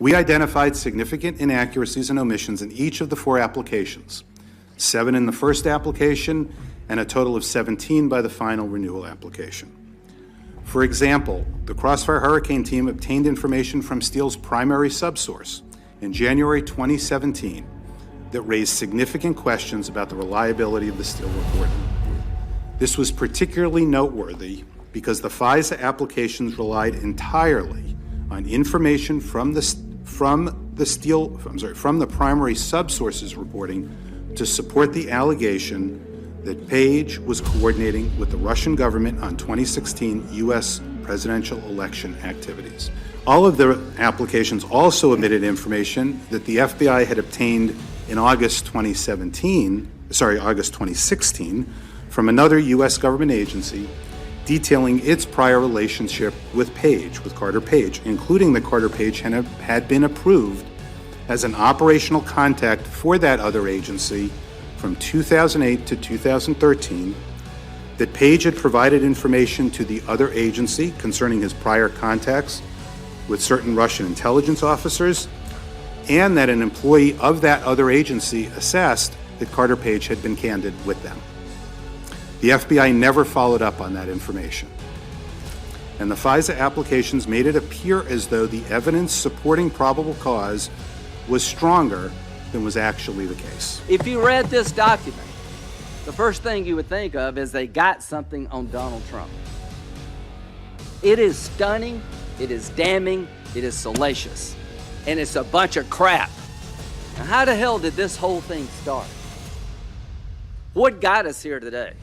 We identified significant inaccuracies and omissions in each of the 4 applications, 7 in the first application and a total of 17 by the final renewal application. For example, the Crossfire Hurricane team obtained information from Steele's primary subsource in January 2017 that raised significant questions about the reliability of the Steele report. This was particularly noteworthy because the FISA applications relied entirely on information from the primary subsource's reporting to support the allegation that Page was coordinating with the Russian government on 2016 U.S. presidential election activities. All of the applications also omitted information that the FBI had obtained in August 2016 from another U.S. government agency detailing its prior relationship with Page, with Carter Page, including that Carter Page had been approved as an operational contact for that other agency from 2008 to 2013, that Page had provided information to the other agency concerning his prior contacts with certain Russian intelligence officers, and that an employee of that other agency assessed that Carter Page had been candid with them. The FBI never followed up on that information. And the FISA applications made it appear as though the evidence supporting probable cause was stronger than was actually the case. If you read this document, the first thing you would think of is they got something on Donald Trump. It is stunning, it is damning, it is salacious, and it's a bunch of crap. Now, how the hell did this whole thing start? What got us here today?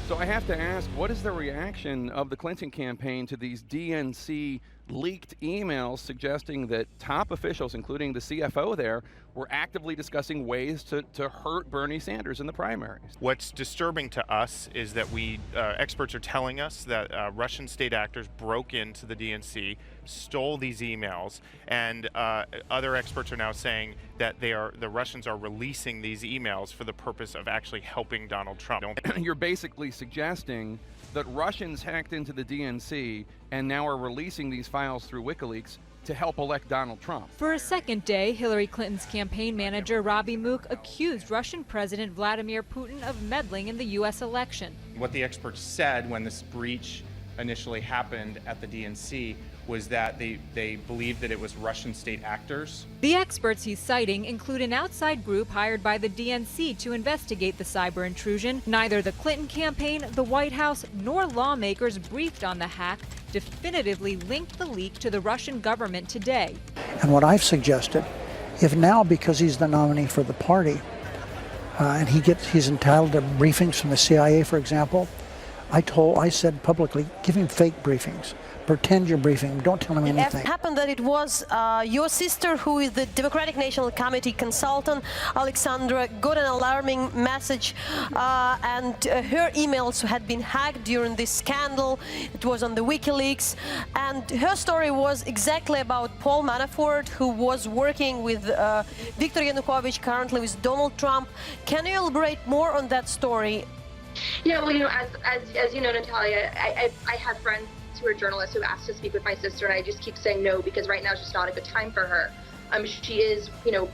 So I have to ask, what is the reaction of the Clinton campaign to these DNC leaked emails suggesting that top officials, including the CFO there, were actively discussing ways to hurt Bernie Sanders in the primaries? What's disturbing to us is that experts are telling us that Russian state actors broke into the DNC, stole these emails, and other experts are now saying that the Russians are releasing these emails for the purpose of actually helping Donald Trump. You're basically suggesting that Russians hacked into the DNC and now are releasing these files through WikiLeaks to help elect Donald Trump. For a second day, Hillary Clinton's campaign manager, Robbie Mook, accused Russian President Vladimir Putin of meddling in the U.S. election. What the experts said when this breach initially happened at the DNC was that they believed that it was Russian state actors. The experts he's citing include an outside group hired by the DNC to investigate the cyber intrusion. Neither the Clinton campaign, the White House, nor lawmakers briefed on the hack definitively linked the leak to the Russian government today. And what I've suggested, if now, because he's the nominee for the party, and he's entitled to briefings from the CIA, for example, I said publicly, give him fake briefings. Pretend you're briefing him. Don't tell him anything. It happened that it was your sister, who is the Democratic National Committee consultant, Alexandra, got an alarming message, and her emails had been hacked during this scandal. It was on the WikiLeaks, and her story was exactly about Paul Manafort, who was working with Viktor Yanukovych, currently with Donald Trump. Can you elaborate more on that story? Yeah, well, as you know, Natalia, I have friends who are journalists who asked to speak with my sister, and I just keep saying no because right now is just not a good time for her. She is,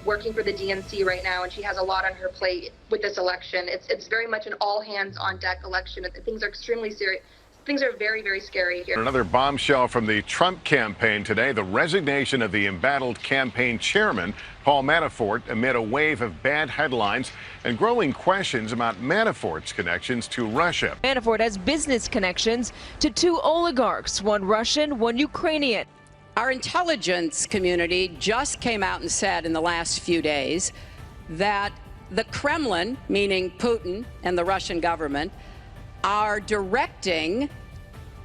working for the DNC right now, and she has a lot on her plate with this election. It's very much an all hands on deck election. Things are extremely serious. Things are very, very scary here. Another bombshell from the Trump campaign today, the resignation of the embattled campaign chairman, Paul Manafort, amid a wave of bad headlines and growing questions about Manafort's connections to Russia. Manafort has business connections to 2 oligarchs, one Russian, one Ukrainian. Our intelligence community just came out and said in the last few days that the Kremlin, meaning Putin and the Russian government, are directing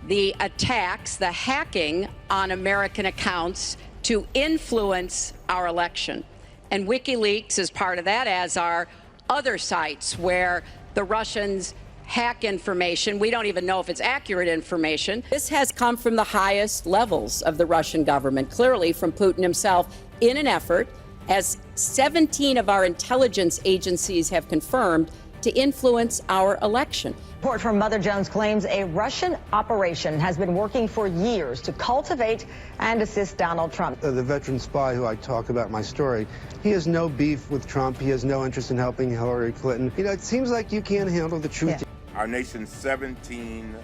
the attacks, the hacking on American accounts to influence our election. And WikiLeaks is part of that, as are other sites where the Russians hack information. We don't even know if it's accurate information. This has come from the highest levels of the Russian government, clearly from Putin himself, in an effort, as 17 of our intelligence agencies have confirmed, to influence our election. Report from Mother Jones claims a Russian operation has been working for years to cultivate and assist Donald Trump. The veteran spy who I talk about in my story, he has no beef with Trump. He has no interest in helping Hillary Clinton. You know, it seems like you can't handle the truth. Yeah. Our nation's 17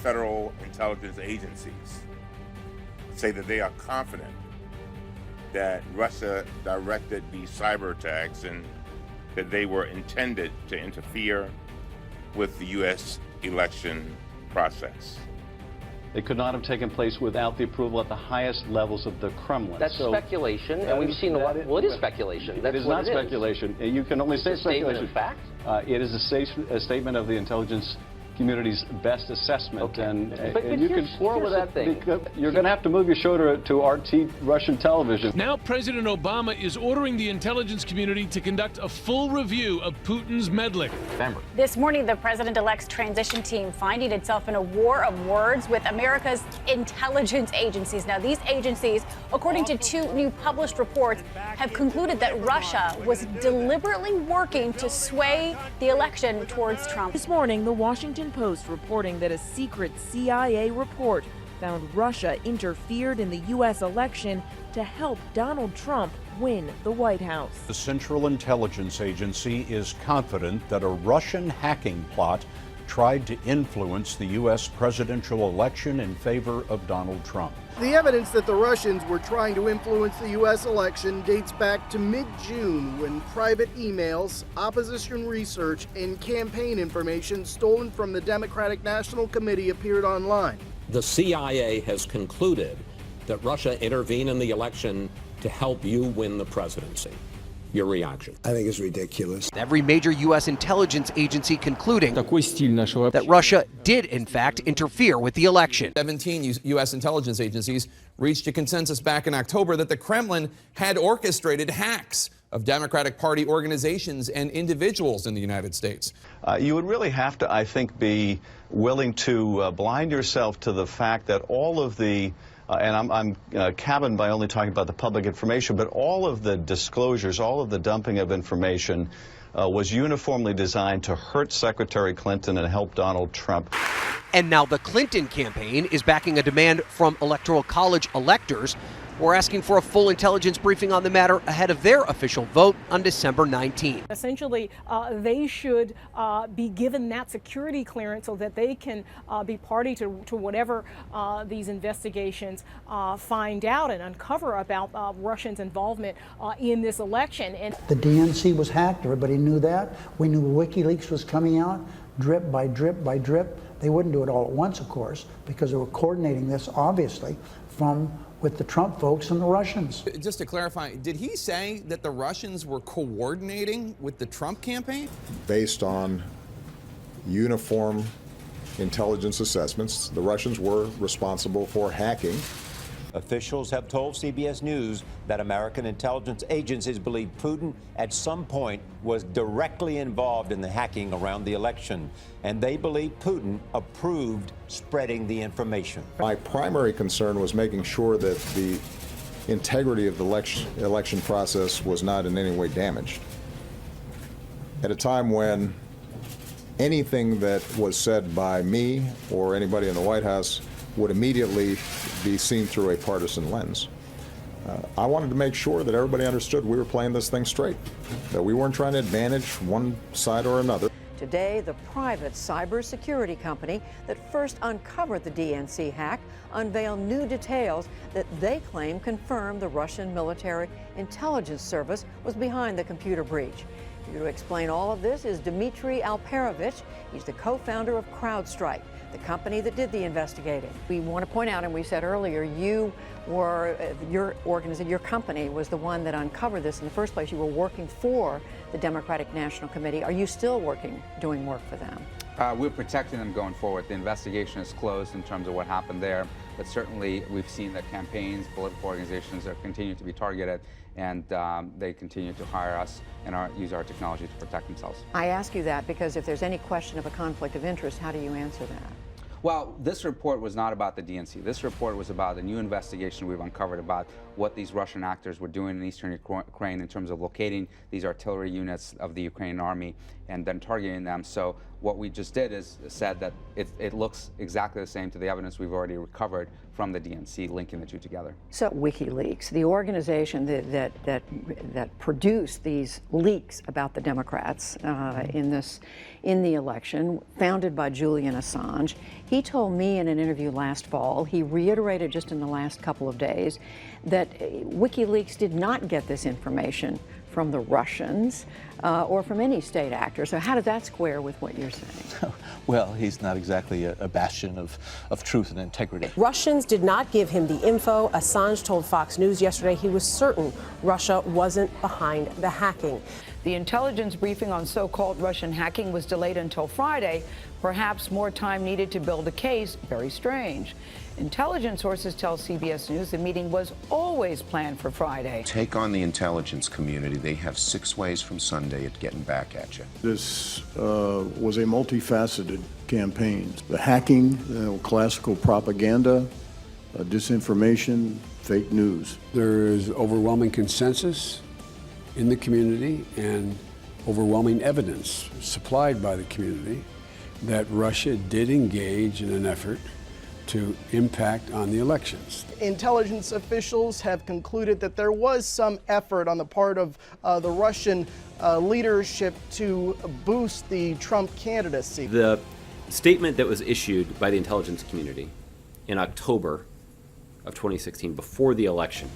federal intelligence agencies say that they are confident that Russia directed these cyber attacks and that they were intended to interfere with the U.S. election process. They could not have taken place without the approval at the highest levels of the Kremlin. That's speculation, and we've seen a lot. Well, it is speculation. That's it is not speculation. You can only say speculation. Statement of fact? It is a statement of the intelligence community's best assessment, okay. and you can quarrel with that thing. You're going to have to move your show to RT Russian television. Now President Obama is ordering the intelligence community to conduct a full review of Putin's meddling. This morning, the president-elect's transition team finding itself in a war of words with America's intelligence agencies. Now, these agencies, according to two new published reports, have concluded that Russia was deliberately working to sway the election towards Trump. This morning, the Washington Post reporting that a secret CIA report found Russia interfered in the U.S. election to help Donald Trump win the White House. The Central Intelligence Agency is confident that a Russian hacking plot tried to influence the U.S. presidential election in favor of Donald Trump. The evidence that the Russians were trying to influence the U.S. election dates back to mid-June when private emails, opposition research, and campaign information stolen from the Democratic National Committee appeared online. The CIA has concluded that Russia intervened in the election to help you win the presidency. Your reaction? I think it's ridiculous. Every major U.S. intelligence agency concluding that Russia did, in fact, interfere with the election. 17 U.S. intelligence agencies reached a consensus back in October that the Kremlin had orchestrated hacks of Democratic Party organizations and individuals in the United States. You would really have to, I think, be willing to blind yourself to the fact that all of the and I'm cabined by only talking about the public information, but all of the disclosures, all of the dumping of information was uniformly designed to hurt Secretary Clinton and help Donald Trump. And now the Clinton campaign is backing a demand from Electoral College electors. We're asking for a full intelligence briefing on the matter ahead of their official vote on December 19th. Essentially, they should be given that security clearance so that they can be party to whatever these investigations find out and uncover about Russians' involvement in this election. And the DNC was hacked. Everybody knew that. We knew WikiLeaks was coming out, drip by drip by drip. They wouldn't do it all at once, of course, because they were coordinating this, obviously, with the Trump folks and the Russians. Just to clarify, did he say that the Russians were coordinating with the Trump campaign? Based on uniform intelligence assessments, the Russians were responsible for hacking. Officials have told CBS News that American intelligence agencies believe Putin at some point was directly involved in the hacking around the election, and they believe Putin approved spreading the information. My primary concern was making sure that the integrity of the election process was not in any way damaged. At a time when anything that was said by me or anybody in the White House would immediately be seen through a partisan lens. I wanted to make sure that everybody understood we were playing this thing straight, that we weren't trying to advantage one side or another. Today, the private cybersecurity company that first uncovered the DNC hack unveiled new details that they claim confirm the Russian military intelligence service was behind the computer breach. Here to explain all of this is Dmitry Alperovich. He's the co-founder of CrowdStrike, the company that did the investigating. We want to point out, and we said earlier, your company was the one that uncovered this in the first place. You were working for the Democratic National Committee. Are you still doing work for them? We're protecting them going forward. The investigation is closed in terms of what happened there, but certainly we've seen that campaigns, political organizations are continuing to be targeted, and they continue to hire us and use our technology to protect themselves. I ask you that because if there's any question of a conflict of interest, how do you answer that? Well, this report was not about the DNC. This report was about a new investigation we've uncovered about what these Russian actors were doing in eastern Ukraine in terms of locating these artillery units of the Ukrainian army and then targeting them. So what we just did is said that it looks exactly the same to the evidence we've already recovered from the DNC, linking the two together. So WikiLeaks, the organization that produced these leaks about the Democrats in the election, founded by Julian Assange, he told me in an interview last fall, he reiterated just in the last couple of days, that WikiLeaks did not get this information from the Russians or from any state actor. So how does that square with what you're saying? Well, he's not exactly a bastion of truth and integrity. Russians did not give him the info. Assange told Fox News yesterday he was certain Russia wasn't behind the hacking. The intelligence briefing on so-called Russian hacking was delayed until Friday. Perhaps more time needed to build a case. Very strange. Intelligence sources tell CBS News the meeting was always planned for Friday. Take on the intelligence community. They have 6 ways from Sunday at getting back at you. This was a multifaceted campaign. The hacking, classical propaganda, disinformation, fake news. There is overwhelming consensus in the community and overwhelming evidence supplied by the community that Russia did engage in an effort to impact on the elections. Intelligence officials have concluded that there was some effort on the part of the Russian leadership to boost the Trump candidacy. The statement that was issued by the intelligence community in October of 2016, before the election,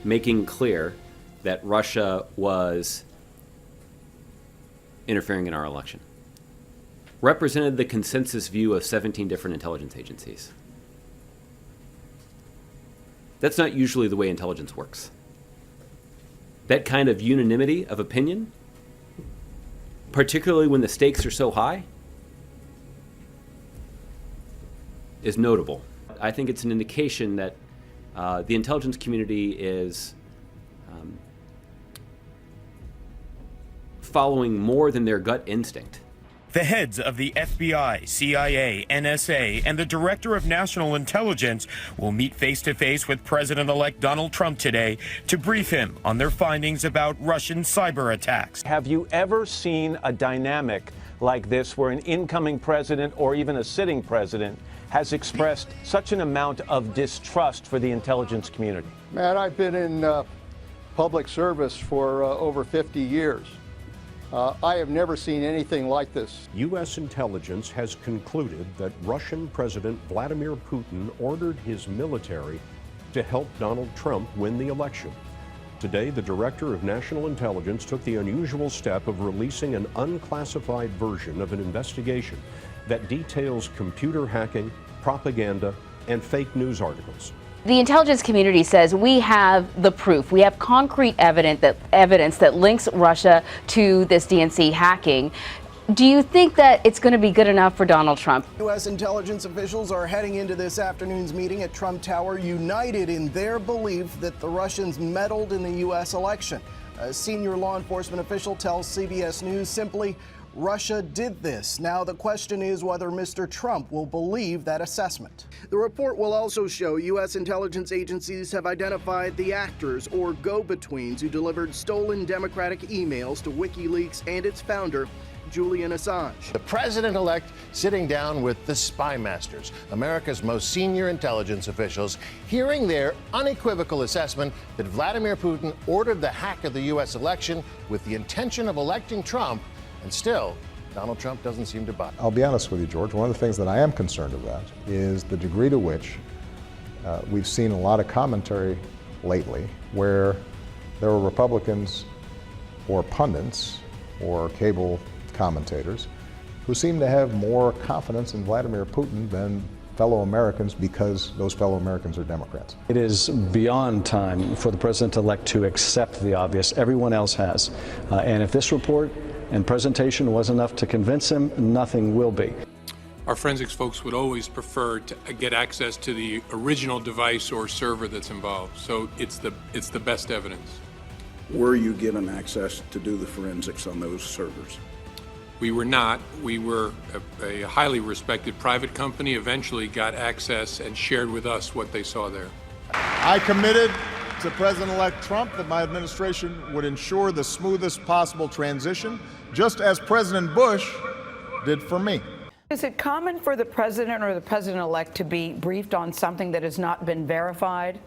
making clear that Russia was interfering in our election, represented the consensus view of 17 different intelligence agencies. That's not usually the way intelligence works. That kind of unanimity of opinion, particularly when the stakes are so high, is notable. I think it's an indication that the intelligence community is following more than their gut instinct. The heads of the FBI, CIA, NSA, and the Director of National Intelligence will meet face-to-face with President-elect Donald Trump today to brief him on their findings about Russian cyber attacks. Have you ever seen a dynamic like this where an incoming president or even a sitting president has expressed such an amount of distrust for the intelligence community? Matt, I've been in public service for over 50 years. I have never seen anything like this. U.S. intelligence has concluded that Russian President Vladimir Putin ordered his military to help Donald Trump win the election. Today, the Director of National Intelligence took the unusual step of releasing an unclassified version of an investigation that details computer hacking, propaganda, and fake news articles. The intelligence community says we have the proof. We have concrete evidence that links Russia to this DNC hacking. Do you think that it's going to be good enough for Donald Trump? U.S. intelligence officials are heading into this afternoon's meeting at Trump Tower united in their belief that the Russians meddled in the U.S. election. A senior law enforcement official tells CBS News simply, Russia did this. Now the question is whether Mr. Trump will believe that assessment. The report will also show U.S. intelligence agencies have identified the actors or go-betweens who delivered stolen Democratic emails to WikiLeaks and its founder, Julian Assange. The president-elect sitting down with the spy masters, America's most senior intelligence officials, hearing their unequivocal assessment that Vladimir Putin ordered the hack of the U.S. election with the intention of electing Trump. And still, Donald Trump doesn't seem to buy. I'll be honest with you, George. One of the things that I am concerned about is the degree to which we've seen a lot of commentary lately where there were Republicans or pundits or cable commentators who seem to have more confidence in Vladimir Putin than fellow Americans because those fellow Americans are Democrats. It is beyond time for the president-elect to accept the obvious. Everyone else has. And if this report and presentation was enough to convince him, nothing will be. Our forensics folks would always prefer to get access to the original device or server that's involved. So it's the best evidence. Were you given access to do the forensics on those servers? We were not. We were a highly respected private company, eventually got access and shared with us what they saw there. I committed to President-elect Trump that my administration would ensure the smoothest possible transition, just as President Bush did for me. Is it common for the president or the president-elect to be briefed on something that has not been verified?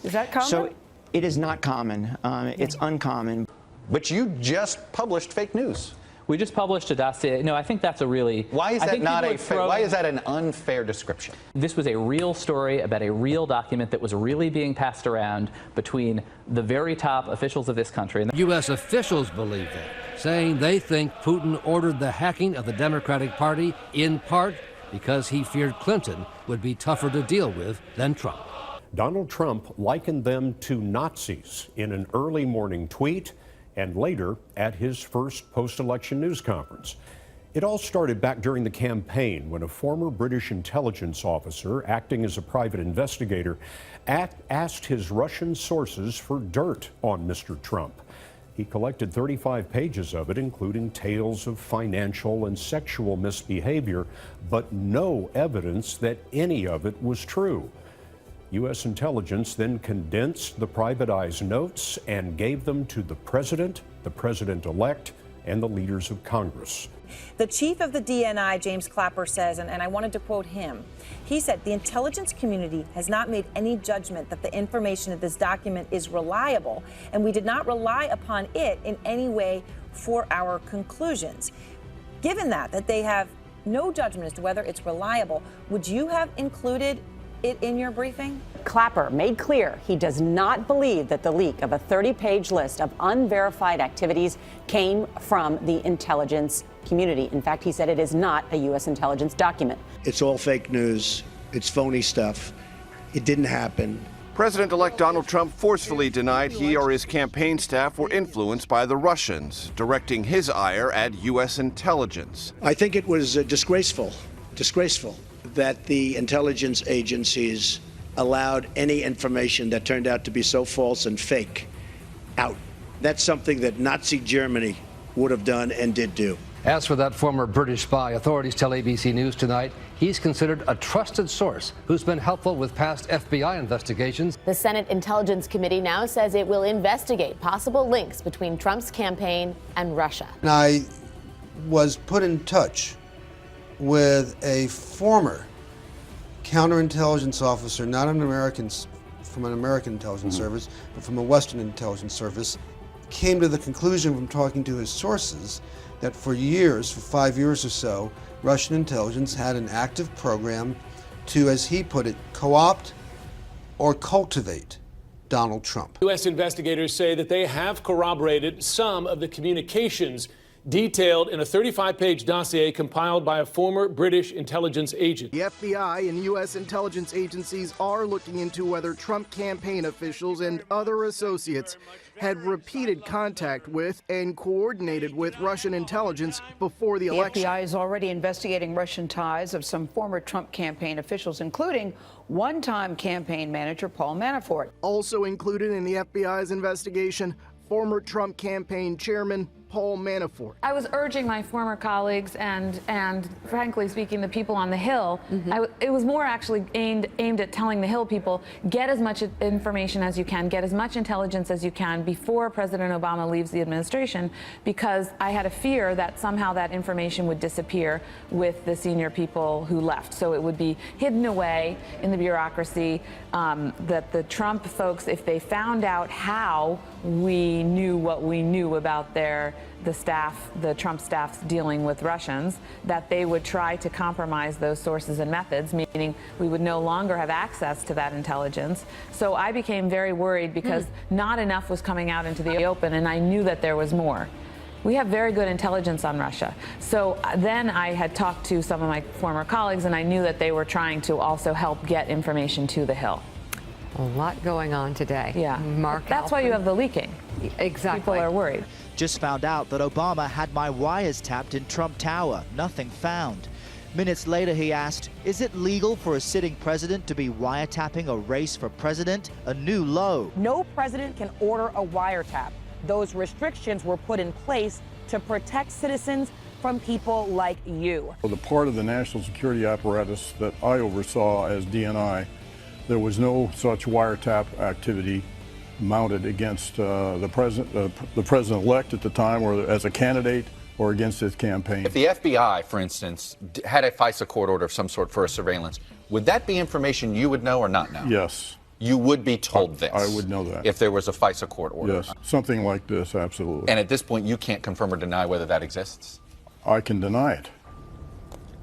Is that common? So it is not common. It's uncommon. But you just published fake news. We just published a dossier. No, I think that's a really... Why is that not a why is that an unfair description? This was a real story about a real document that was really being passed around between the very top officials of this country. U.S. officials believe that, saying they think Putin ordered the hacking of the Democratic Party in part because he feared Clinton would be tougher to deal with than Trump. Donald Trump likened them to Nazis in an early morning tweet and later at his first post-election news conference. It all started back during the campaign when a former British intelligence officer acting as a private investigator asked his Russian sources for dirt on Mr. Trump. He collected 35 pages of it, including tales of financial and sexual misbehavior, but no evidence that any of it was true. U.S. intelligence then condensed the private eye's notes and gave them to the president-elect, and the leaders of Congress. The chief of the DNI, James Clapper, says, and I wanted to quote him, he said, "The intelligence community has not made any judgment that the information of this document is reliable, and we did not rely upon it in any way for our conclusions." Given that they have no judgment as to whether it's reliable, would you have included it in your briefing? Clapper made clear he does not believe that the leak of a 30-page list of unverified activities came from the intelligence community. In fact, he said it is not a U.S. intelligence document. It's all fake news. It's phony stuff. It didn't happen. President-elect Donald Trump forcefully denied he or his campaign staff were influenced by the Russians, directing his ire at U.S. intelligence. I think it was disgraceful that the intelligence agencies allowed any information that turned out to be so false and fake out. That's something that Nazi Germany would have done and did do. As for that former British spy, authorities tell ABC News tonight he's considered a trusted source who's been helpful with past FBI investigations. The Senate Intelligence Committee now says it will investigate possible links between Trump's campaign and Russia. And I was put in touch with a former counterintelligence officer, not an American, from an American intelligence service, but from a Western intelligence service, came to the conclusion from talking to his sources that for years, for 5 years or so, Russian intelligence had an active program to, as he put it, co-opt or cultivate Donald Trump. U.S. investigators say that they have corroborated some of the communications detailed in a 35-page dossier compiled by a former British intelligence agent. The FBI and U.S. intelligence agencies are looking into whether Trump campaign officials and other associates had repeated contact with and coordinated with Russian intelligence before the election. The FBI is already investigating Russian ties of some former Trump campaign officials, including one-time campaign manager Paul Manafort. Also included in the FBI's investigation, former Trump campaign chairman Paul Manafort. I was urging my former colleagues and frankly speaking, the people on the Hill, it was more actually aimed at telling the Hill people, get as much information as you can, get as much intelligence as you can before President Obama leaves the administration, because I had a fear that somehow that information would disappear with the senior people who left. So it would be hidden away in the bureaucracy, that the Trump folks, if they found out how we knew what we knew about the Trump staff's dealing with Russians, that they would try to compromise those sources and methods, meaning we would no longer have access to that intelligence. So I became very worried because not enough was coming out into the open, and I knew that there was more. We have very good intelligence on Russia. So then I had talked to some of my former colleagues, and I knew that they were trying to also help get information to the Hill. A lot going on today. Yeah. Mark That's why you have the leaking. Exactly. People are worried. Just found out that Obama had my wires tapped in Trump Tower. Nothing found. Minutes later, he asked, is it legal for a sitting president to be wiretapping a race for president? A new low. No president can order a wiretap. Those restrictions were put in place to protect citizens from people like you. For the part of the national security apparatus that I oversaw as DNI, there was no such wiretap activity mounted against the president-elect at the time, or as a candidate, or against his campaign. If the FBI, for instance, had a FISA court order of some sort for a surveillance, would that be information you would know or not know? Yes. You would be told this? I would know that. If there was a FISA court order? Yes, something like this, absolutely. And at this point, you can't confirm or deny whether that exists? I can deny it.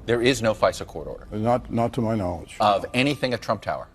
There is no FISA court order? Not to my knowledge. Of anything at Trump Tower?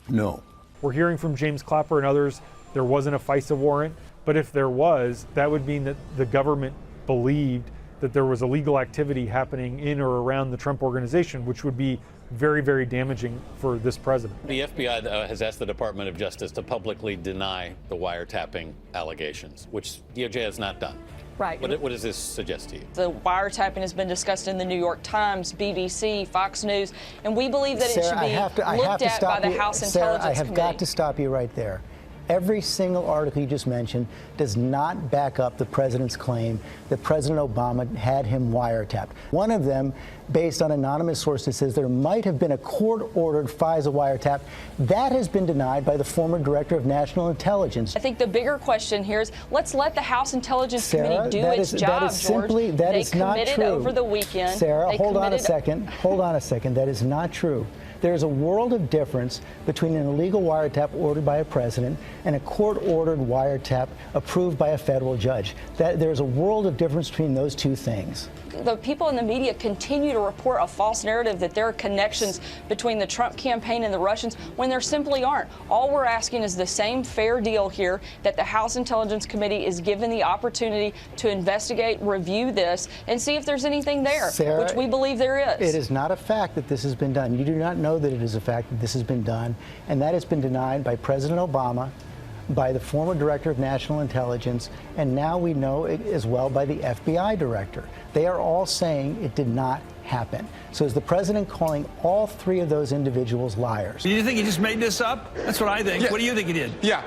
No. We're hearing from James Clapper and others there wasn't a FISA warrant, but if there was, that would mean that the government believed that there was illegal activity happening in or around the Trump organization, which would be very, very damaging for this president. The FBI has asked the Department of Justice to publicly deny the wiretapping allegations, which DOJ has not done. Right. What does this suggest to you? The wiretapping has been discussed in the New York Times, BBC, Fox News, and we believe that it should be looked at by the House Intelligence Committee. I have got to stop you right there. Every single article you just mentioned does not back up the president's claim that President Obama had him wiretapped. One of them, based on anonymous sources, says there might have been a court-ordered FISA wiretap. That has been denied by the former director of national intelligence. I think the bigger question here is let's let the House Intelligence Committee do its job, George. That is not true. They committed over the weekend. Sarah, hold on a second. Hold on a second. That is not true. There is a world of difference between an illegal wiretap ordered by a president and a court-ordered wiretap approved by a federal judge. There's a world of difference between those two things. The people in the media continue to report a false narrative that there are connections between the Trump campaign and the Russians when there simply aren't. All we're asking is the same fair deal here, that the House Intelligence Committee is given the opportunity to investigate, review this, and see if there's anything there, Sarah, which we believe there is. It is not a fact that this has been done. You do not know that it is a fact that this has been done, and that has been denied by President Obama, by the former director of national intelligence, and now we know as well by the FBI director. They are all saying it did not happen. So is the president calling all three of those individuals liars? Do you think he just made this up? That's what I think. Yeah. What do you think he did? Yeah.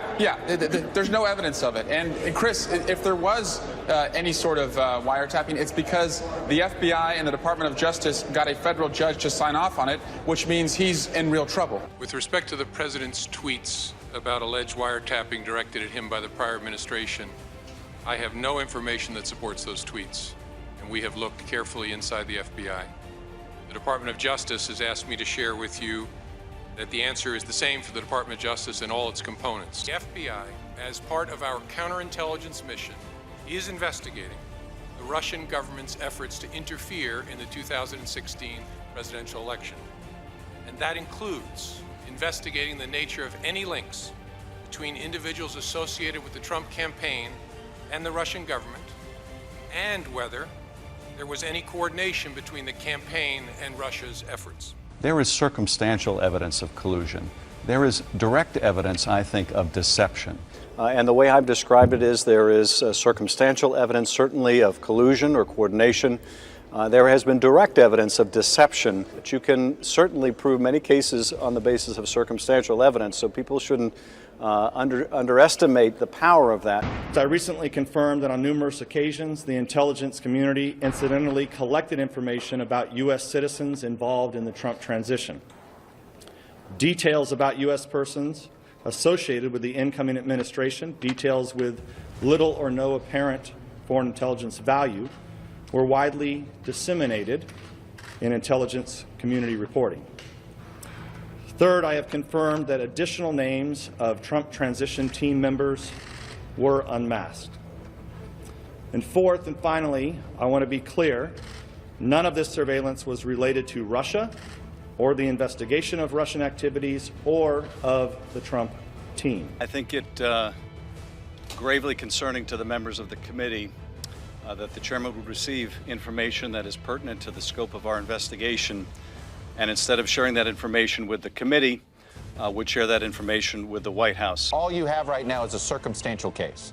There's no evidence of it. And Chris, if there was any sort of wiretapping, it's because the FBI and the Department of Justice got a federal judge to sign off on it, which means he's in real trouble. With respect to the president's tweets about alleged wiretapping directed at him by the prior administration, I have no information that supports those tweets, and we have looked carefully inside the FBI. The Department of Justice has asked me to share with you that the answer is the same for the Department of Justice and all its components. The FBI, as part of our counterintelligence mission, is investigating the Russian government's efforts to interfere in the 2016 presidential election. And that includes investigating the nature of any links between individuals associated with the Trump campaign and the Russian government, and whether there was any coordination between the campaign and Russia's efforts. There is circumstantial evidence of collusion. There is direct evidence, I think, of deception. And the way I've described it is there is circumstantial evidence, certainly, of collusion or coordination. There has been direct evidence of deception, but you can certainly prove many cases on the basis of circumstantial evidence, so people shouldn't underestimate the power of that. I recently confirmed that on numerous occasions the intelligence community incidentally collected information about U.S. citizens involved in the Trump transition. Details about U.S. persons associated with the incoming administration, details with little or no apparent foreign intelligence value, were widely disseminated in intelligence community reporting. Third, I have confirmed that additional names of Trump transition team members were unmasked. And fourth and finally, I want to be clear, none of this surveillance was related to Russia or the investigation of Russian activities or of the Trump team. I think it gravely concerning to the members of the committee that the chairman would receive information that is pertinent to the scope of our investigation, and instead of sharing that information with the committee, would share that information with the White House. All you have right now is a circumstantial case.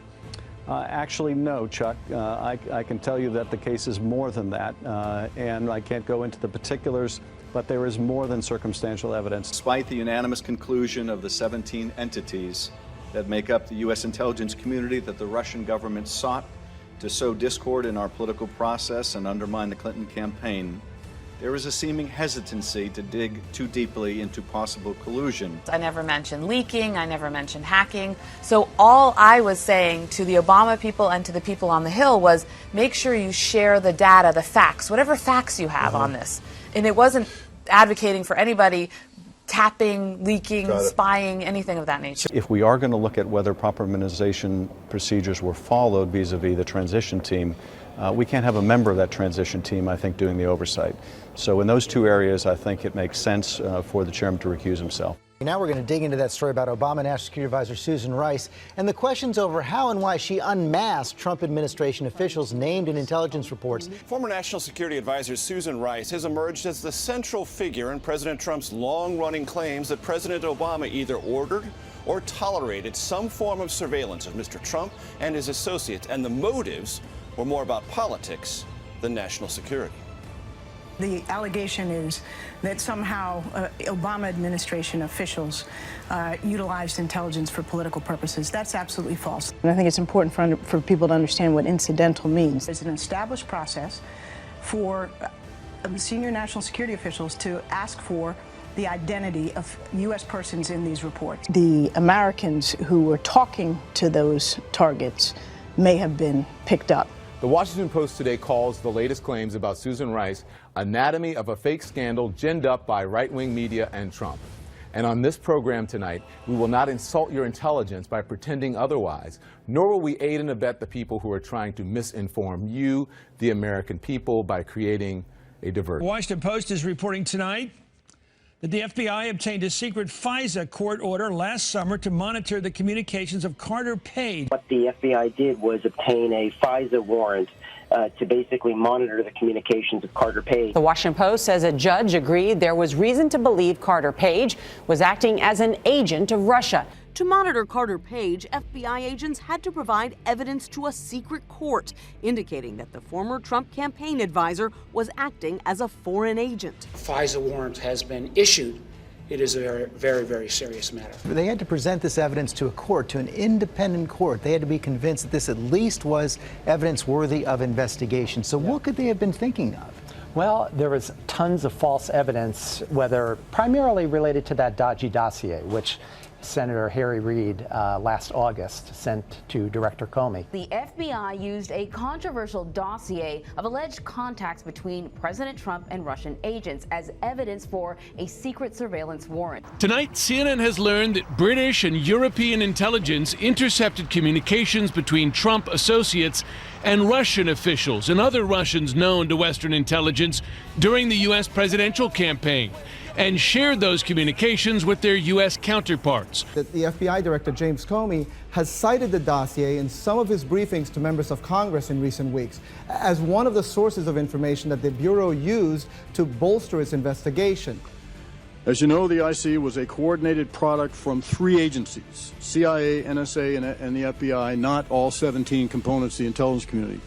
Actually, no, Chuck. I can tell you that the case is more than that, and I can't go into the particulars, but there is more than circumstantial evidence. Despite the unanimous conclusion of the 17 entities that make up the U.S. intelligence community that the Russian government sought to sow discord in our political process and undermine the Clinton campaign, there is a seeming hesitancy to dig too deeply into possible collusion. I never mentioned leaking. I never mentioned hacking. So all I was saying to the Obama people and to the people on the Hill was make sure you share the data, the facts, whatever facts you have on this. And it wasn't advocating for anybody tapping, leaking, spying, anything of that nature. If we are going to look at whether proper immunization procedures were followed vis-a-vis the transition team, we can't have a member of that transition team, I think, doing the oversight. So in those two areas, I think it makes sense for the chairman to recuse himself. Now we're going to dig into that story about Obama National Security Advisor Susan Rice and the questions over how and why she unmasked Trump administration officials named in intelligence reports. Former National Security Advisor Susan Rice has emerged as the central figure in President Trump's long-running claims that President Obama either ordered or tolerated some form of surveillance of Mr. Trump and his associates, and the motives were more about politics than national security. The allegation is that somehow Obama administration officials utilized intelligence for political purposes. That's absolutely false. And I think it's important for people to understand what incidental means. There's an established process for senior national security officials to ask for the identity of U.S. persons in these reports. The Americans who were talking to those targets may have been picked up. The Washington Post today calls the latest claims about Susan Rice anatomy of a fake scandal ginned up by right-wing media and Trump. And on this program tonight, we will not insult your intelligence by pretending otherwise, nor will we aid and abet the people who are trying to misinform you, the American people, by creating a diversion. The Washington Post is reporting tonight that the FBI obtained a secret FISA court order last summer to monitor the communications of Carter Page. What the FBI did was obtain a FISA warrant to basically monitor the communications of Carter Page. The Washington Post says a judge agreed there was reason to believe Carter Page was acting as an agent of Russia. To monitor Carter Page, FBI agents had to provide evidence to a secret court, indicating that the former Trump campaign advisor was acting as a foreign agent. A FISA warrant has been issued. It is a very, very, very serious matter. They had to present this evidence to a court, to an independent court. They had to be convinced that this at least was evidence worthy of investigation. So what could they have been thinking of? Well, there was tons of false evidence, whether primarily related to that dodgy dossier, which Senator Harry Reid last August sent to Director Comey. The FBI used a controversial dossier of alleged contacts between President Trump and Russian agents as evidence for a secret surveillance warrant. Tonight, CNN has learned that British and European intelligence intercepted communications between Trump associates and Russian officials and other Russians known to Western intelligence during the U.S. presidential campaign, and shared those communications with their U.S. counterparts. The FBI Director James Comey has cited the dossier in some of his briefings to members of Congress in recent weeks as one of the sources of information that the Bureau used to bolster its investigation. As you know, the IC was a coordinated product from 3 agencies, CIA, NSA, and the FBI, not all 17 components of the intelligence community.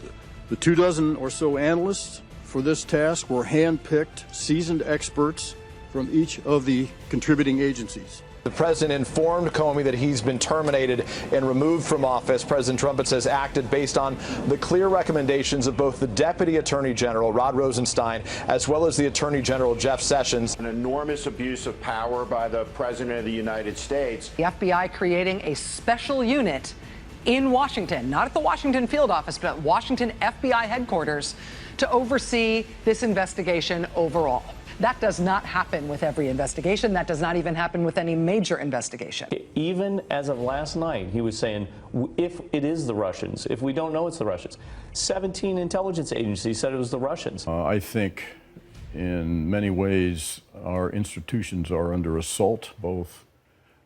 The 24 or so analysts for this task were hand-picked, seasoned experts from each of the contributing agencies. The president informed Comey that he's been terminated and removed from office. President Trump, it says, acted based on the clear recommendations of both the Deputy Attorney General, Rod Rosenstein, as well as the Attorney General, Jeff Sessions. An enormous abuse of power by the President of the United States. The FBI creating a special unit in Washington, not at the Washington field office, but at Washington FBI headquarters to oversee this investigation overall. That does not happen with every investigation. That does not even happen with any major investigation. Even as of last night, he was saying, if it is the Russians, if we don't know it's the Russians, 17 intelligence agencies said it was the Russians. I think in many ways our institutions are under assault, both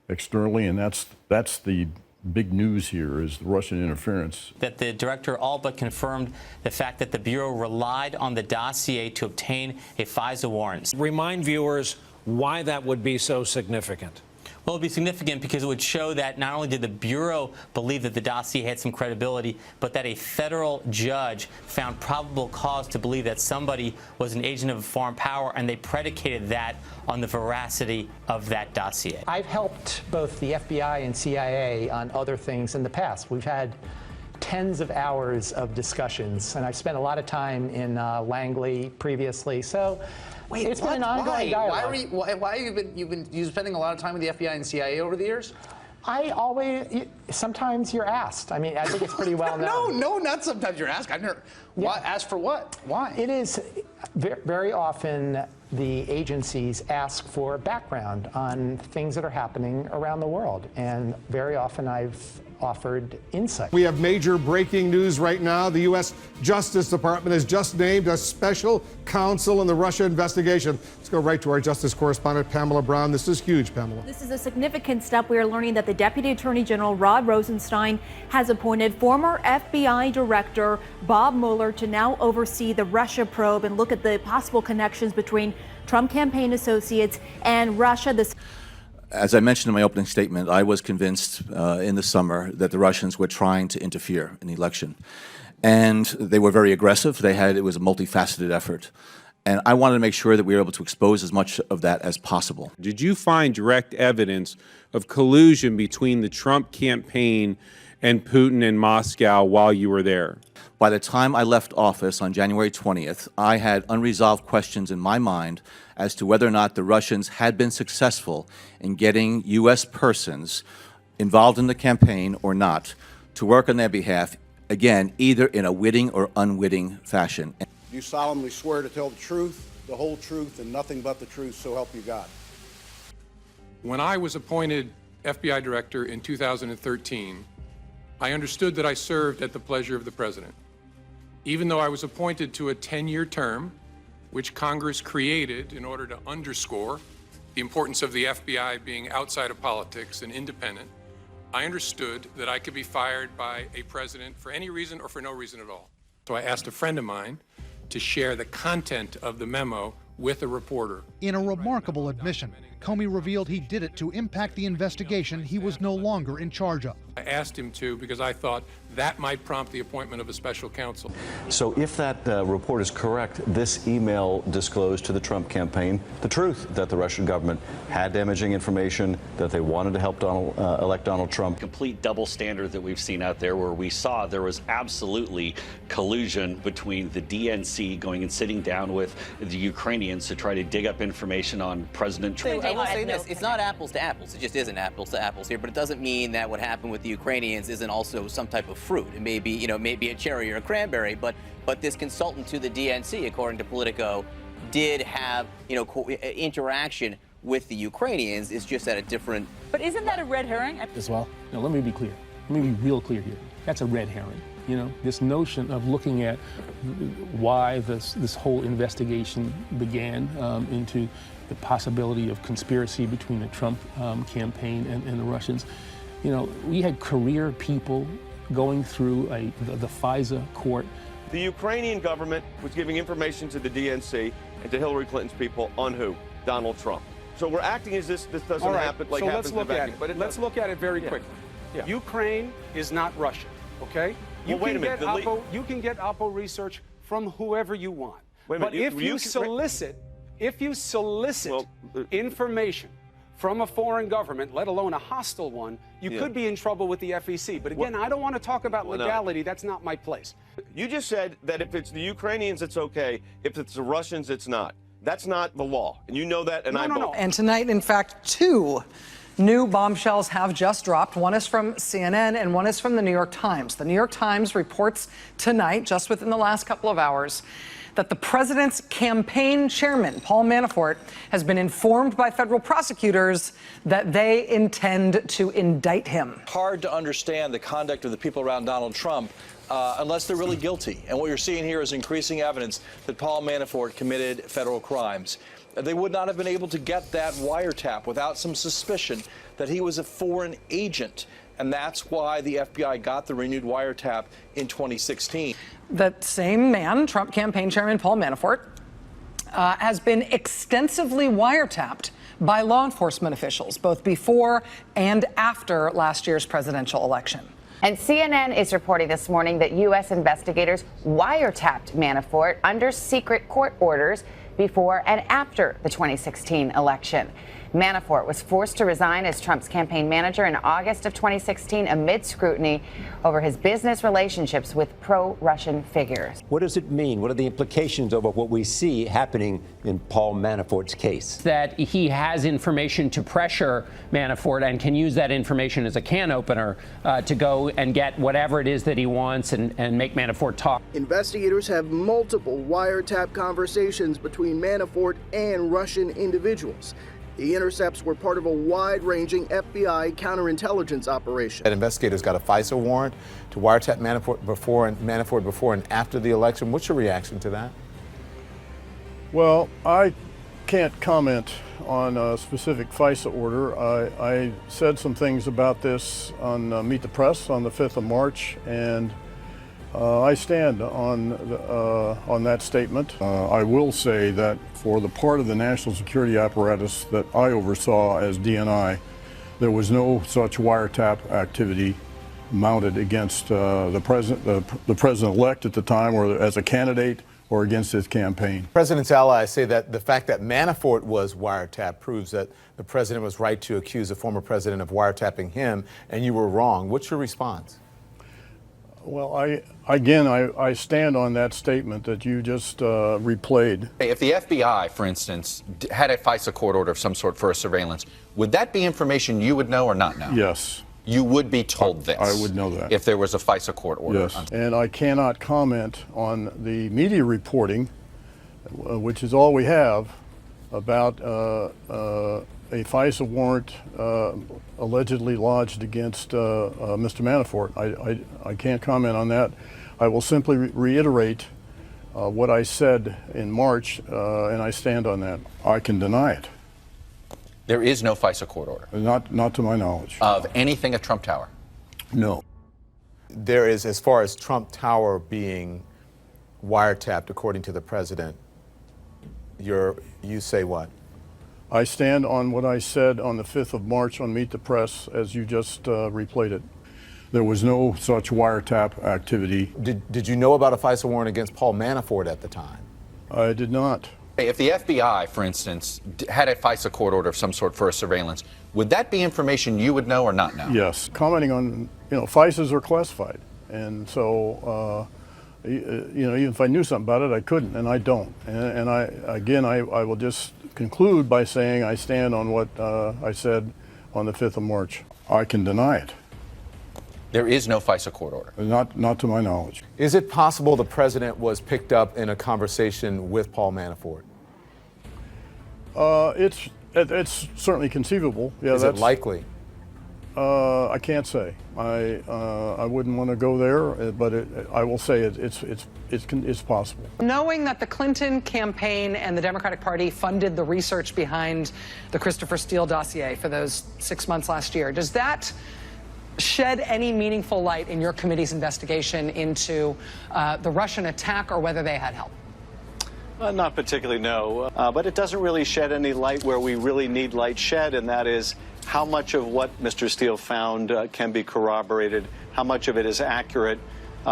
externally, and that's the big news here is the Russian interference. That the director all but confirmed the fact that the Bureau relied on the dossier to obtain a FISA warrant. Remind viewers why that would be so significant. Well, it would be significant because it would show that not only did the Bureau believe that the dossier had some credibility, but that a federal judge found probable cause to believe that somebody was an agent of a foreign power, and they predicated that on the veracity of that dossier. I've helped both the FBI and CIA on other things in the past. We've had tens of hours of discussions, and I've spent a lot of time in Langley previously. So Wait, it's been an ongoing dialogue. Why have you been spending a lot of time with the FBI and CIA over the years? Sometimes you're asked. I mean, I think it's pretty well known. No, not sometimes you're asked. I've never. Why, asked for what? Why? It is very often the agencies ask for background on things that are happening around the world, and very often I've offered insight. We have major breaking news right now. The U.S. Justice Department has just named a special counsel in the Russia investigation. Let's go right to our justice correspondent, Pamela Brown. This is huge, Pamela. This is a significant step. We are learning that the Deputy Attorney General Rod Rosenstein has appointed former FBI Director Bob Mueller to now oversee the Russia probe and look at the possible connections between Trump campaign associates and Russia. As I mentioned in my opening statement, I was convinced in the summer that the Russians were trying to interfere in the election. And they were very aggressive. It was a multifaceted effort. And I wanted to make sure that we were able to expose as much of that as possible. Did you find direct evidence of collusion between the Trump campaign and Putin in Moscow while you were there? By the time I left office on January 20th, I had unresolved questions in my mind as to whether or not the Russians had been successful in getting U.S. persons involved in the campaign or not to work on their behalf, again, either in a witting or unwitting fashion. Do you solemnly swear to tell the truth, the whole truth, and nothing but the truth, so help you God? When I was appointed FBI Director in 2013, I understood that I served at the pleasure of the President. Even though I was appointed to a 10-year term, which Congress created in order to underscore the importance of the FBI being outside of politics and independent, I understood that I could be fired by a president for any reason or for no reason at all. So I asked a friend of mine to share the content of the memo with a reporter. In a remarkable admission, Comey revealed he did it to impact the investigation he was no longer in charge of. I asked him to because I thought that might prompt the appointment of a special counsel. So if that report is correct, this email disclosed to the Trump campaign the truth that the Russian government had damaging information, that they wanted to help elect Donald Trump. Complete double standard that we've seen out there, where we saw there was absolutely collusion between the DNC going and sitting down with the Ukrainians to try to dig up information on President Trump. I will say this, it's not apples to apples. It just isn't apples to apples here, but it doesn't mean that what happened with the Ukrainians isn't also some type of fruit. It may be, maybe a cherry or a cranberry, but this consultant to the DNC, according to Politico, did have, interaction with the Ukrainians. It's just at a different. But isn't that a red herring? As well. No, let me be clear. Let me be real clear here. That's a red herring. This notion of looking at why this whole investigation began into the possibility of conspiracy between the Trump campaign and the Russians. We had career people going through the FISA court. The Ukrainian government was giving information to the DNC and to Hillary Clinton's people on who? Donald Trump. So we're acting as this doesn't happen like happens in the vacuum. But let's look at it very quickly. Yeah. Ukraine is not Russia, okay? Well, wait a minute. You can get Oppo research from whoever you want. Wait a minute. But if you solicit information from a foreign government, let alone a hostile one, you could be in trouble with the FEC. But again, I don't want to talk about legality. That's not my place. You just said that if it's the Ukrainians, it's okay. If it's the Russians, it's not. That's not the law. And you know that, and I don't. And tonight, in fact, 2 new bombshells have just dropped. One is from CNN and one is from the New York Times. The New York Times reports tonight, just within the last couple of hours, that the president's campaign chairman, Paul Manafort, has been informed by federal prosecutors that they intend to indict him. Hard to understand the conduct of the people around Donald Trump unless they're really guilty. And what you're seeing here is increasing evidence that Paul Manafort committed federal crimes. They would not have been able to get that wiretap without some suspicion that he was a foreign agent. And that's why the FBI got the renewed wiretap in 2016. That same man, Trump campaign chairman Paul Manafort, has been extensively wiretapped by law enforcement officials, both before and after last year's presidential election. And CNN is reporting this morning that U.S. investigators wiretapped Manafort under secret court orders before and after the 2016 election. Manafort was forced to resign as Trump's campaign manager in August of 2016 amid scrutiny over his business relationships with pro-Russian figures. What does it mean? What are the implications of what we see happening in Paul Manafort's case? That he has information to pressure Manafort and can use that information as a can opener to go and get whatever it is that he wants and make Manafort talk. Investigators have multiple wiretap conversations between Manafort and Russian individuals. The intercepts were part of a wide-ranging FBI counterintelligence operation. That investigators got a FISA warrant to wiretap Manafort before and after the election. What's your reaction to that? Well, I can't comment on a specific FISA order. I said some things about this on Meet the Press on the 5th of March, and I stand on that statement. I will say that for the part of the national security apparatus that I oversaw as DNI, there was no such wiretap activity mounted against the president-elect at the time, or as a candidate, or against his campaign. The president's allies say that the fact that Manafort was wiretapped proves that the president was right to accuse the former president of wiretapping him, and you were wrong. What's your response? Well, I stand on that statement that you just replayed. If the FBI, for instance, had a FISA court order of some sort for a surveillance, would that be information you would know or not know? Yes. You would be told this? I would know that. If there was a FISA court order? Yes. And I cannot comment on the media reporting, which is all we have, about a FISA warrant allegedly lodged against Mr. Manafort. I can't comment on that. I will simply reiterate what I said in March, and I stand on that. I can deny it. There is no FISA court order? Not to my knowledge. Of anything at Trump Tower? No. There is, as far as Trump Tower being wiretapped, according to the president, you say what? I stand on what I said on the 5th of March on Meet the Press, as you just replayed it. There was no such wiretap activity. Did you know about a FISA warrant against Paul Manafort at the time? I did not. If the FBI, for instance, had a FISA court order of some sort for a surveillance, would that be information you would know or not know? Yes. Commenting on, FISAs are classified. And so, even if I knew something about it, I couldn't, and I don't. And I will just conclude by saying I stand on what I said on the 5th of March. I can deny it. There is no FISA court order? Not to my knowledge. Is it possible the president was picked up in a conversation with Paul Manafort? It's certainly conceivable. Yeah, is it likely? I can't say. I wouldn't want to go there, but I will say it's possible. Knowing that the Clinton campaign and the Democratic Party funded the research behind the Christopher Steele dossier for those 6 months last year, does that shed any meaningful light in your committee's investigation into the Russian attack, or whether they had help? Not particularly, no. But it doesn't really shed any light where we really need light shed, and that is how much of what Mr. Steele found can be corroborated, how much of it is accurate.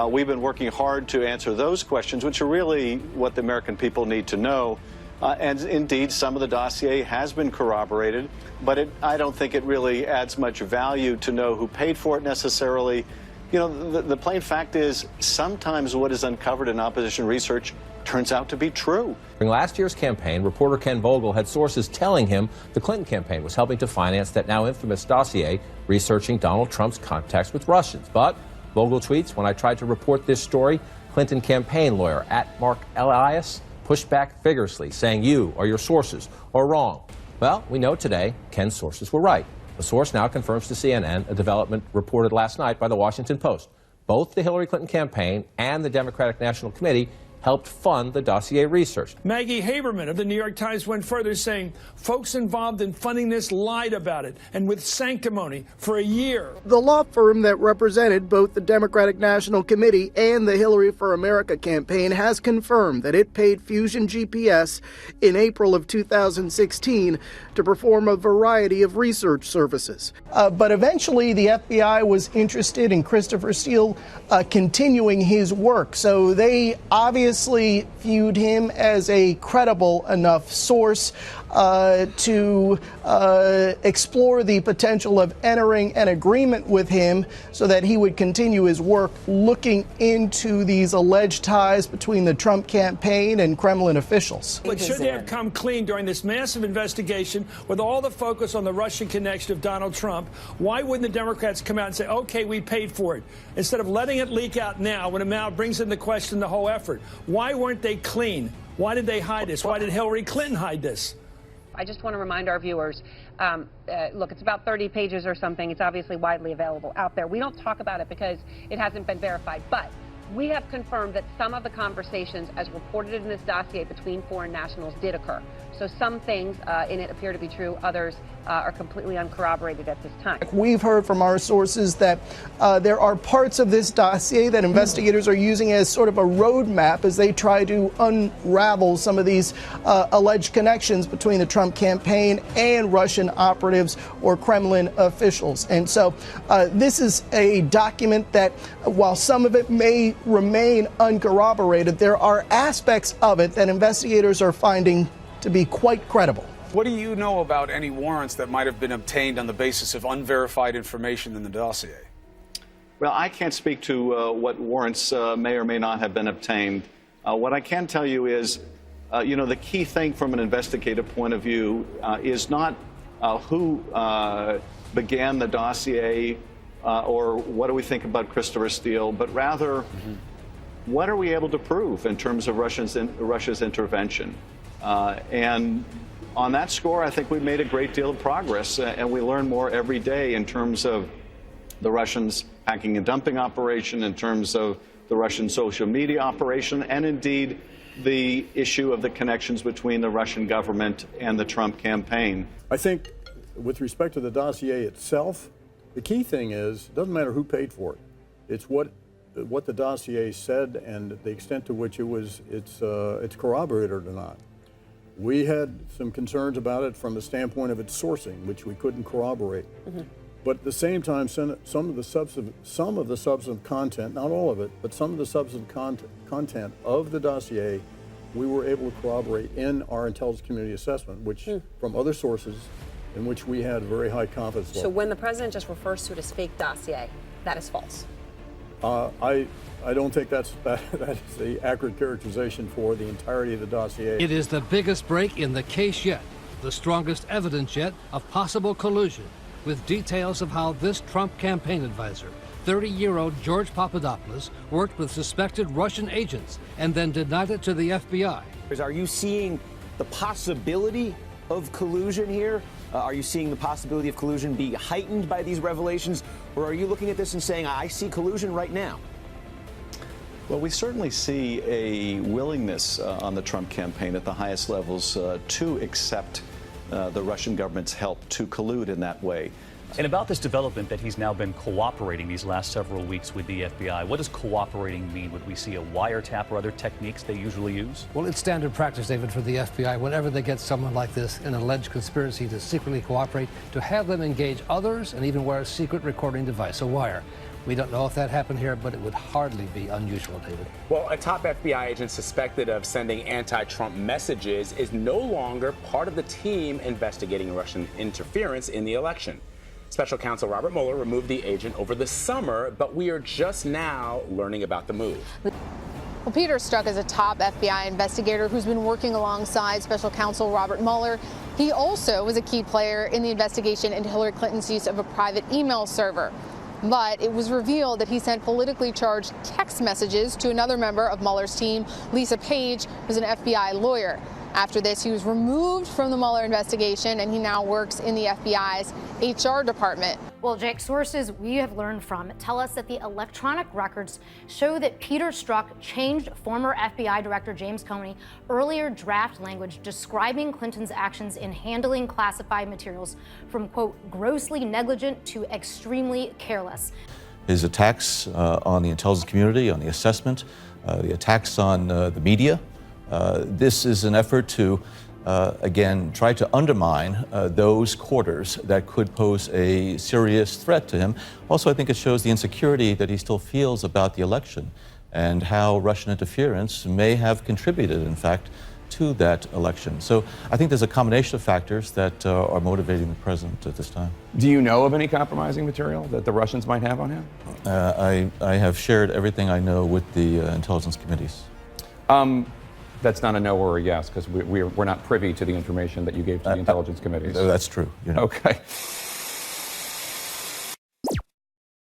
We've been working hard to answer those questions, which are really what the American people need to know. And indeed, some of the dossier has been corroborated, but I don't think it really adds much value to know who paid for it necessarily. The plain fact is sometimes what is uncovered in opposition research turns out to be true. During last year's campaign, reporter Ken Vogel had sources telling him the Clinton campaign was helping to finance that now infamous dossier researching Donald Trump's contacts with Russians. But Vogel tweets, when I tried to report this story, Clinton campaign lawyer @Mark Elias pushed back vigorously, saying you or your sources are wrong. Well, we know today Ken's sources were right. The source now confirms to CNN a development reported last night by the Washington Post. Both the Hillary Clinton campaign and the Democratic National Committee helped fund the dossier research. Maggie Haberman of the New York Times went further, saying folks involved in funding this lied about it, and with sanctimony, for a year. The law firm that represented both the Democratic National Committee and the Hillary for America campaign has confirmed that it paid Fusion GPS in April of 2016 to perform a variety of research services. But eventually the FBI was interested in Christopher Steele continuing his work, so they obviously previously viewed him as a credible enough source to explore the potential of entering an agreement with him so that he would continue his work looking into these alleged ties between the Trump campaign and Kremlin officials. But should they have come clean during this massive investigation with all the focus on the Russian connection of Donald Trump? Why wouldn't the Democrats come out and say, okay, we paid for it, instead of letting it leak out now when it now brings into question the whole effort? Why weren't they clean? Why did they hide this? Why did Hillary Clinton hide this? I just want to remind our viewers, look, it's about 30 pages or something. It's obviously widely available out there. We don't talk about it because it hasn't been verified, but we have confirmed that some of the conversations as reported in this dossier between foreign nationals did occur. So some things in it appear to be true. Others are completely uncorroborated at this time. We've heard from our sources that there are parts of this dossier that investigators are using as sort of a roadmap as they try to unravel some of these alleged connections between the Trump campaign and Russian operatives or Kremlin officials. And so this is a document that, while some of it may remain uncorroborated, there are aspects of it that investigators are finding to be quite credible. What do you know about any warrants that might have been obtained on the basis of unverified information in the dossier? Well, I can't speak to what warrants may or may not have been obtained. What I can tell you is, the key thing from an investigative point of view is not who began the dossier or what do we think about Christopher Steele, but rather what are we able to prove in terms of Russia's intervention. And on that score, I think we've made a great deal of progress, and we learn more every day in terms of the Russians' hacking and dumping operation, in terms of the Russian social media operation, and indeed the issue of the connections between the Russian government and the Trump campaign. I think with respect to the dossier itself, the key thing is, it doesn't matter who paid for it. It's what the dossier said and the extent to which it's corroborated or not. We had some concerns about it from the standpoint of its sourcing, which we couldn't corroborate. But at the same time, some of the substantive content, not all of it, but some of the substantive content of the dossier, we were able to corroborate in our intelligence community assessment, which from other sources, in which we had very high confidence level. So when the president just refers to it as fake dossier, that is false. I don't think that's the accurate characterization for the entirety of the dossier. It is the biggest break in the case yet, the strongest evidence yet of possible collusion, with details of how this Trump campaign advisor, 30-year-old George Papadopoulos, worked with suspected Russian agents and then denied it to the FBI. Are you seeing the possibility of collusion here? Are you seeing the possibility of collusion be heightened by these revelations? Or are you looking at this and saying, I see collusion right now? Well, we certainly see a willingness on the Trump campaign at the highest levels to accept the Russian government's help to collude in that way. And about this development that he's now been cooperating these last several weeks with the FBI, what does cooperating mean? Would we see a wiretap or other techniques they usually use? Well, it's standard practice, David, for the FBI, whenever they get someone like this, an alleged conspiracy to secretly cooperate, to have them engage others and even wear a secret recording device, a wire. We don't know if that happened here, but it would hardly be unusual, David. Well, a top FBI agent suspected of sending anti-Trump messages is no longer part of the team investigating Russian interference in the election. Special counsel Robert Mueller removed the agent over the summer, but we are just now learning about the move. Well, Peter Strzok is a top FBI investigator who's been working alongside Special Counsel Robert Mueller. He also was a key player in the investigation into Hillary Clinton's use of a private email server. But it was revealed that he sent politically charged text messages to another member of Mueller's team, Lisa Page, who's an FBI lawyer. After this, he was removed from the Mueller investigation, and he now works in the FBI's HR department. Well, Jake, sources we have learned from tell us that the electronic records show that Peter Strzok changed former FBI Director James Comey earlier draft language describing Clinton's actions in handling classified materials from, quote, grossly negligent to extremely careless. His attacks on the intelligence community, on the assessment, the attacks on the media. This is an effort to, again, try to undermine those quarters that could pose a serious threat to him. Also, I think it shows the insecurity that he still feels about the election. and how Russian interference may have contributed, in fact, to that election. So I think there's a combination of factors that are motivating the president at this time. Do you know of any compromising material that the Russians might have on him? I have shared everything I know with the intelligence committees. That's not a no or a yes, because we're not privy to the information that you gave to the intelligence committees. That's true. Okay.